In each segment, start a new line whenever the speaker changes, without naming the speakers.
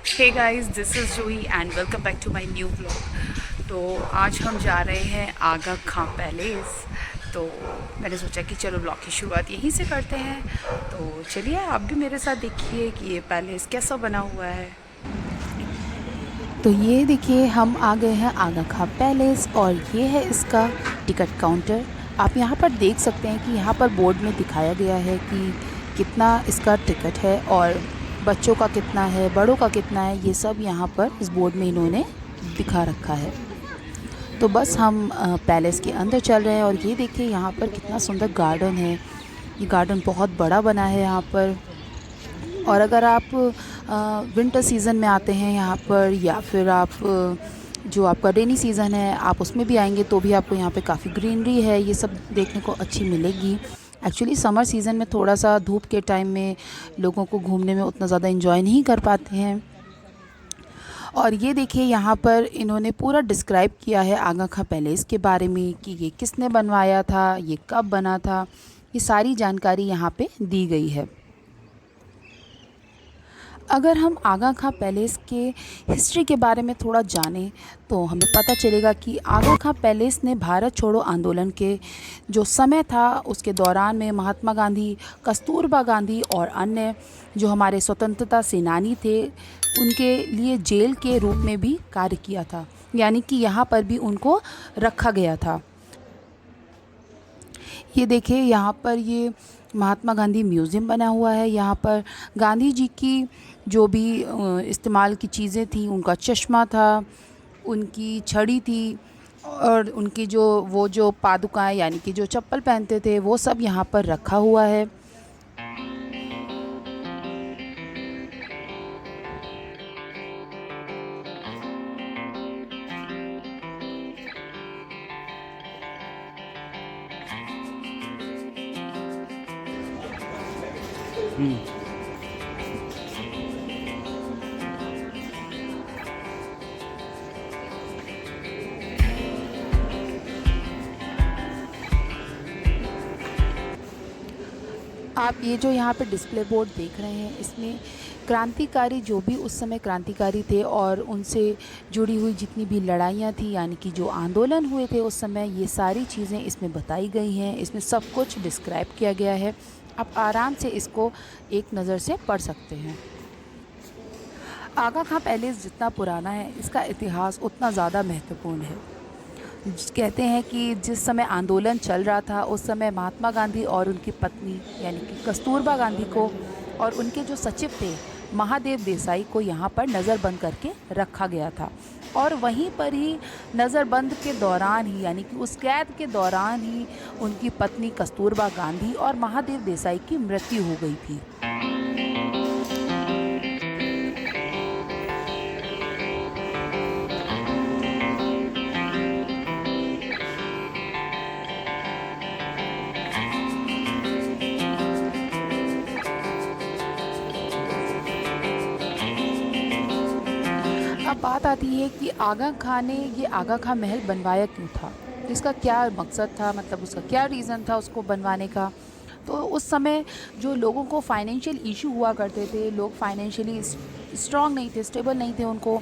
Hey guys, this is Juhi and welcome back to my new blog. तो आज हम जा रहे हैं आगा खां पैलेस। तो मैंने सोचा कि चलो ब्लॉग की शुरुआत यहीं से करते हैं। तो चलिए आप भी मेरे साथ देखिए कि ये पैलेस कैसा बना हुआ है।
तो ये देखिए हम आ गए हैं आगा खां पैलेस और ये है इसका टिकट काउंटर। आप यहाँ पर देख सकते हैं कि यहाँ पर बोर्ड में दिखाया गया है कि कितना इसका टिकट है और बच्चों का कितना है, बड़ों का कितना है, ये सब यहाँ पर इस बोर्ड में इन्होंने दिखा रखा है। तो बस हम पैलेस के अंदर चल रहे हैं और ये देखिए यहाँ पर कितना सुंदर गार्डन है। ये गार्डन बहुत बड़ा बना है यहाँ पर। और अगर आप विंटर सीज़न में आते हैं यहाँ पर या फिर आप जो आपका रेनी सीज़न है आप उसमें भी आएंगे तो भी आपको यहाँ पे काफ़ी ग्रीनरी है, ये सब देखने को अच्छी मिलेगी। एक्चुअली समर सीज़न में थोड़ा सा धूप के टाइम में लोगों को घूमने में उतना ज़्यादा एंजॉय नहीं कर पाते हैं। और ये देखिए यहाँ पर इन्होंने पूरा डिस्क्राइब किया है आगा खां पैलेस के बारे में कि ये किसने बनवाया था, ये कब बना था, ये सारी जानकारी यहाँ पे दी गई है। अगर हम आगा खां पैलेस के हिस्ट्री के बारे में थोड़ा जानें तो हमें पता चलेगा कि आगा खां पैलेस ने भारत छोड़ो आंदोलन के जो समय था उसके दौरान में महात्मा गांधी, कस्तूरबा गांधी और अन्य जो हमारे स्वतंत्रता सेनानी थे उनके लिए जेल के रूप में भी कार्य किया था, यानी कि यहाँ पर भी उनको रखा गया था। ये देखिए यहाँ पर ये महात्मा गांधी म्यूज़ियम बना हुआ है। यहाँ पर गांधी जी की जो भी इस्तेमाल की चीज़ें थी, उनका चश्मा था, उनकी छड़ी थी और उनकी जो पादुकाएँ यानी कि जो चप्पल पहनते थे वो सब यहाँ पर रखा हुआ है। आप ये जो यहाँ पे डिस्प्ले बोर्ड देख रहे हैं इसमें क्रांतिकारी जो भी उस समय क्रांतिकारी थे और उनसे जुड़ी हुई जितनी भी लड़ाइयाँ थी यानी कि जो आंदोलन हुए थे उस समय, ये सारी चीज़ें इसमें बताई गई हैं। इसमें सब कुछ डिस्क्राइब किया गया है। आप आराम से इसको एक नज़र से पढ़ सकते हैं। आगा खां पैलेस जितना पुराना है इसका इतिहास उतना ज़्यादा महत्वपूर्ण है। कहते हैं कि जिस समय आंदोलन चल रहा था उस समय महात्मा गांधी और उनकी पत्नी यानी कि कस्तूरबा गांधी को और उनके जो सचिव थे महादेव देसाई को यहाँ पर नज़रबंद करके रखा गया था। और वहीं पर ही नज़रबंद के दौरान ही यानी कि उस कैद के दौरान ही उनकी पत्नी कस्तूरबा गांधी और महादेव देसाई की मृत्यु हो गई थी। अब बात आती है कि आगा खां ने ये आगा खां महल बनवाया क्यों था, इसका क्या मकसद था, मतलब उसका क्या रीज़न था उसको बनवाने का। तो उस समय जो लोगों को फाइनेंशियल इशू हुआ करते थे, लोग फाइनेंशियली स्ट्रॉन्ग नहीं थे, स्टेबल नहीं थे, उनको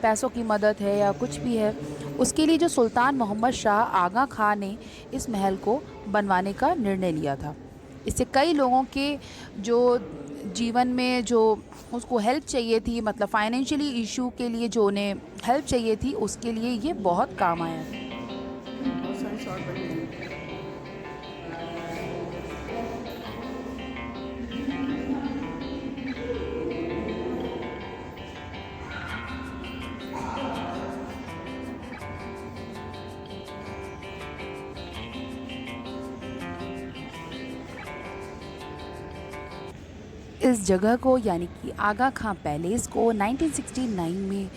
पैसों की मदद है या कुछ भी है, उसके लिए जो सुल्तान मोहम्मद शाह आगा खां ने इस महल को बनवाने का निर्णय लिया था। इससे कई लोगों के जो जीवन में जो उसको हेल्प चाहिए थी, मतलब फाइनेंशियली इशू के लिए जो उन्हें हेल्प चाहिए थी उसके लिए ये बहुत काम आया। बहुत सारे शॉर्ट बने। इस जगह को यानी कि आगा खां पैलेस को 1969 में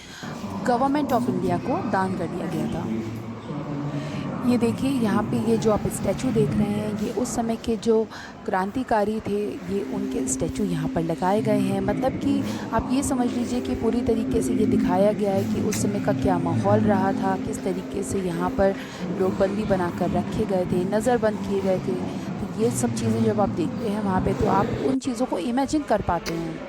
गवर्नमेंट ऑफ इंडिया को दान कर दिया गया था। ये देखिए यहाँ पे ये जो आप स्टैचू देख रहे हैं ये उस समय के जो क्रांतिकारी थे, ये उनके स्टैचू यहाँ पर लगाए गए हैं। मतलब कि आप ये समझ लीजिए कि पूरी तरीके से ये दिखाया गया है कि उस समय का क्या माहौल रहा था, किस तरीके से यहाँ पर लोग बंदी बनाकर रखे गए थे, नज़रबंद किए गए थे। तो ये सब चीज़ें जब आप देखते हैं वहाँ पे तो आप उन चीज़ों को इमेजिन कर पाते हैं।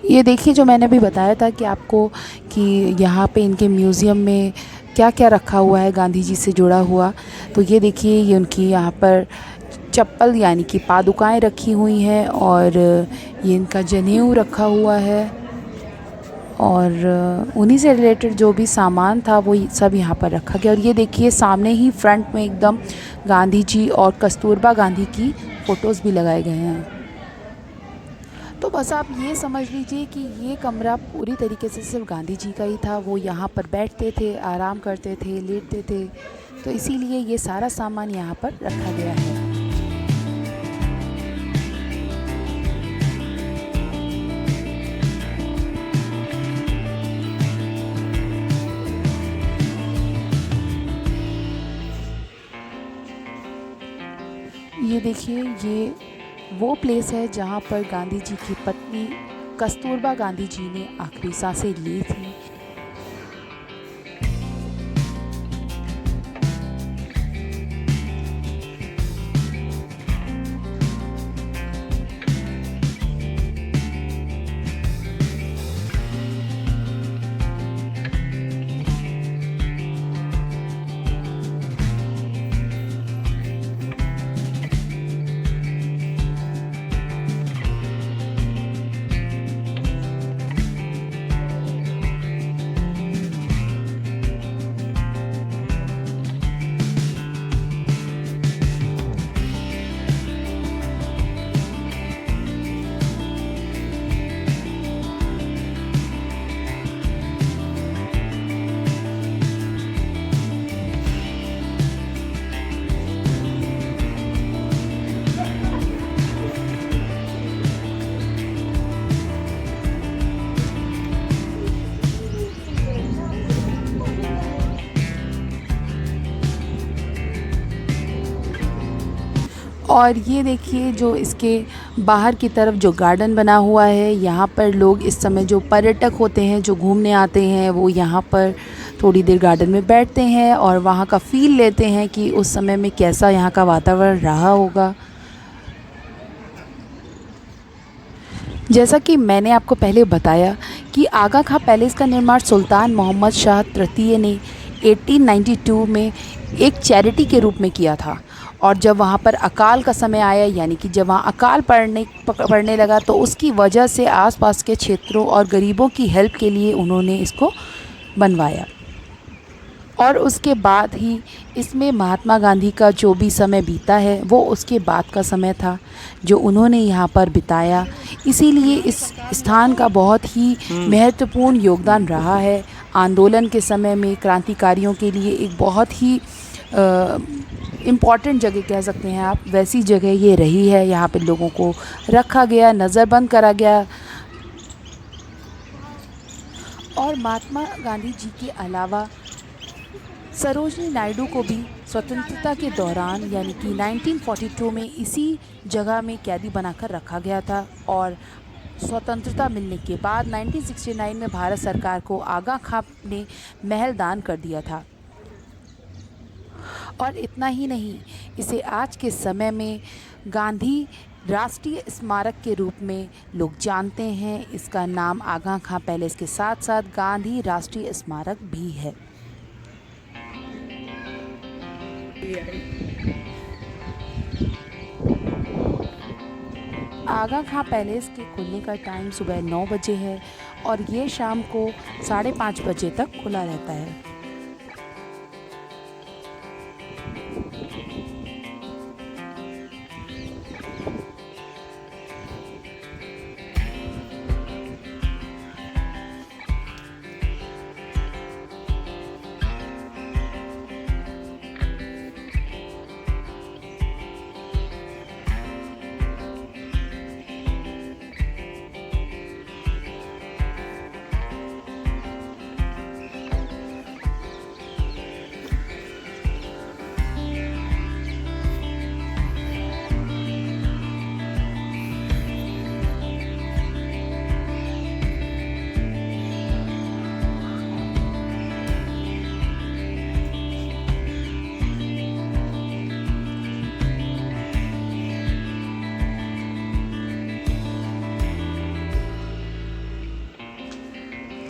ये देखिए जो मैंने अभी बताया था कि आपको कि यहाँ पे इनके म्यूज़ियम में क्या क्या रखा हुआ है गांधी जी से जुड़ा हुआ। तो ये देखिए ये उनकी यहाँ पर चप्पल यानी कि पादुकाएं रखी हुई हैं और ये इनका जनेऊ रखा हुआ है और उन्हीं से रिलेटेड जो भी सामान था वो सब यहाँ पर रखा गया। और ये देखिए सामने ही फ्रंट में एकदम गांधी जी और कस्तूरबा गांधी की फ़ोटोज़ भी लगाए गए हैं। तो बस आप ये समझ लीजिए कि ये कमरा पूरी तरीके से सिर्फ गांधी जी का ही था। वो यहाँ पर बैठते थे, आराम करते थे, लेटते थे, तो इसीलिए ये सारा सामान यहाँ पर रखा गया है। ये देखिए ये वो प्लेस है जहाँ पर गांधी जी की पत्नी कस्तूरबा गांधी जी ने आखिरी सांसें ली थी। और ये देखिए जो इसके बाहर की तरफ जो गार्डन बना हुआ है, यहाँ पर लोग इस समय जो पर्यटक होते हैं जो घूमने आते हैं वो यहाँ पर थोड़ी देर गार्डन में बैठते हैं और वहाँ का फ़ील लेते हैं कि उस समय में कैसा यहाँ का वातावरण रहा होगा। जैसा कि मैंने आपको पहले बताया कि आगा खां पैलेस का निर्माण सुल्तान मोहम्मद शाह तृतीय ने 1892 में एक चैरिटी के रूप में किया था। और जब वहाँ पर अकाल का समय आया यानी कि जब वहाँ अकाल पड़ने लगा तो उसकी वजह से आसपास के क्षेत्रों और गरीबों की हेल्प के लिए उन्होंने इसको बनवाया। और उसके बाद ही इसमें महात्मा गांधी का जो भी समय बीता है वो उसके बाद का समय था जो उन्होंने यहाँ पर बिताया। इसीलिए इस स्थान का बहुत ही महत्वपूर्ण योगदान रहा है। आंदोलन के समय में क्रांतिकारियों के लिए एक बहुत ही इम्पॉर्टेंट जगह कह सकते हैं आप, वैसी जगह ये रही है। यहाँ पे लोगों को रखा गया, नज़रबंद करा गया। और महात्मा गांधी जी के अलावा सरोजनी नायडू को भी स्वतंत्रता के दौरान यानी कि 1942 में इसी जगह में कैदी बनाकर रखा गया था। और स्वतंत्रता मिलने के बाद 1969 में भारत सरकार को आगा खां ने महल दान कर दिया था। और इतना ही नहीं, इसे आज के समय में गांधी राष्ट्रीय स्मारक के रूप में लोग जानते हैं। इसका नाम आगा खां पैलेस के साथ साथ गांधी राष्ट्रीय स्मारक भी है। आगा खां पैलेस के खुलने का टाइम सुबह 9 बजे है और ये शाम को 5:30 बजे तक खुला रहता है।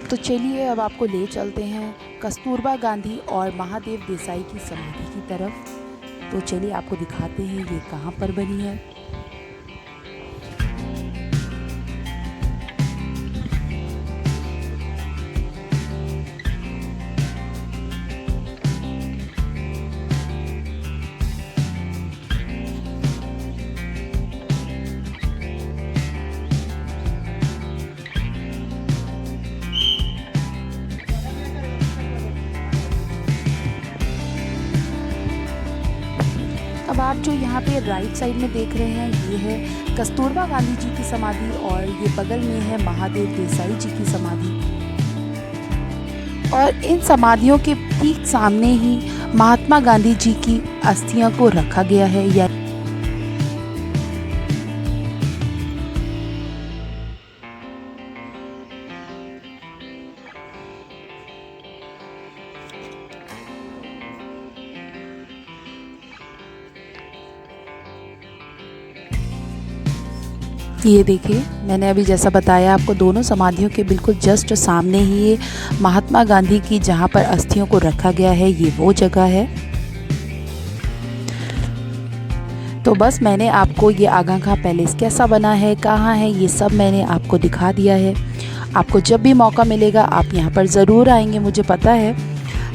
तो चलिए अब आपको ले चलते हैं कस्तूरबा गांधी और महादेव देसाई की समाधि की तरफ। तो चलिए आपको दिखाते हैं ये कहाँ पर बनी है। अब आप जो यहाँ पे राइट साइड में देख रहे हैं ये है कस्तूरबा गांधी जी की समाधि और ये बगल में है महादेव देसाई जी की समाधि। और इन समाधियों के ठीक सामने ही महात्मा गांधी जी की अस्थियां को रखा गया है। या ये देखिए मैंने अभी जैसा बताया आपको, दोनों समाधियों के बिल्कुल जस्ट सामने ही ये महात्मा गांधी की जहाँ पर अस्थियों को रखा गया है ये वो जगह है। तो बस मैंने आपको ये आगा खां पैलेस कैसा बना है, कहाँ है, ये सब मैंने आपको दिखा दिया है। आपको जब भी मौका मिलेगा आप यहाँ पर ज़रूर आएंगे, मुझे पता है।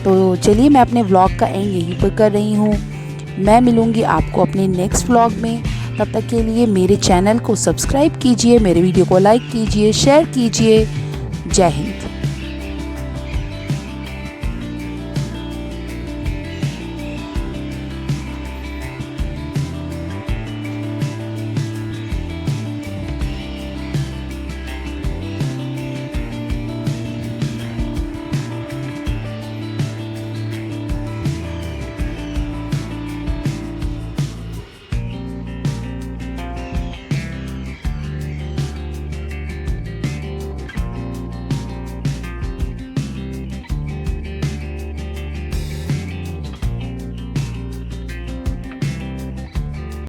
तो चलिए मैं अपने व्लॉग का एंड यहीं पर कर रही हूँ। मैं मिलूँगी आपको अपने नेक्स्ट व्लॉग में। तब तक के लिए मेरे चैनल को सब्सक्राइब कीजिए, मेरे वीडियो को लाइक कीजिए, शेयर कीजिए। जय हिंद।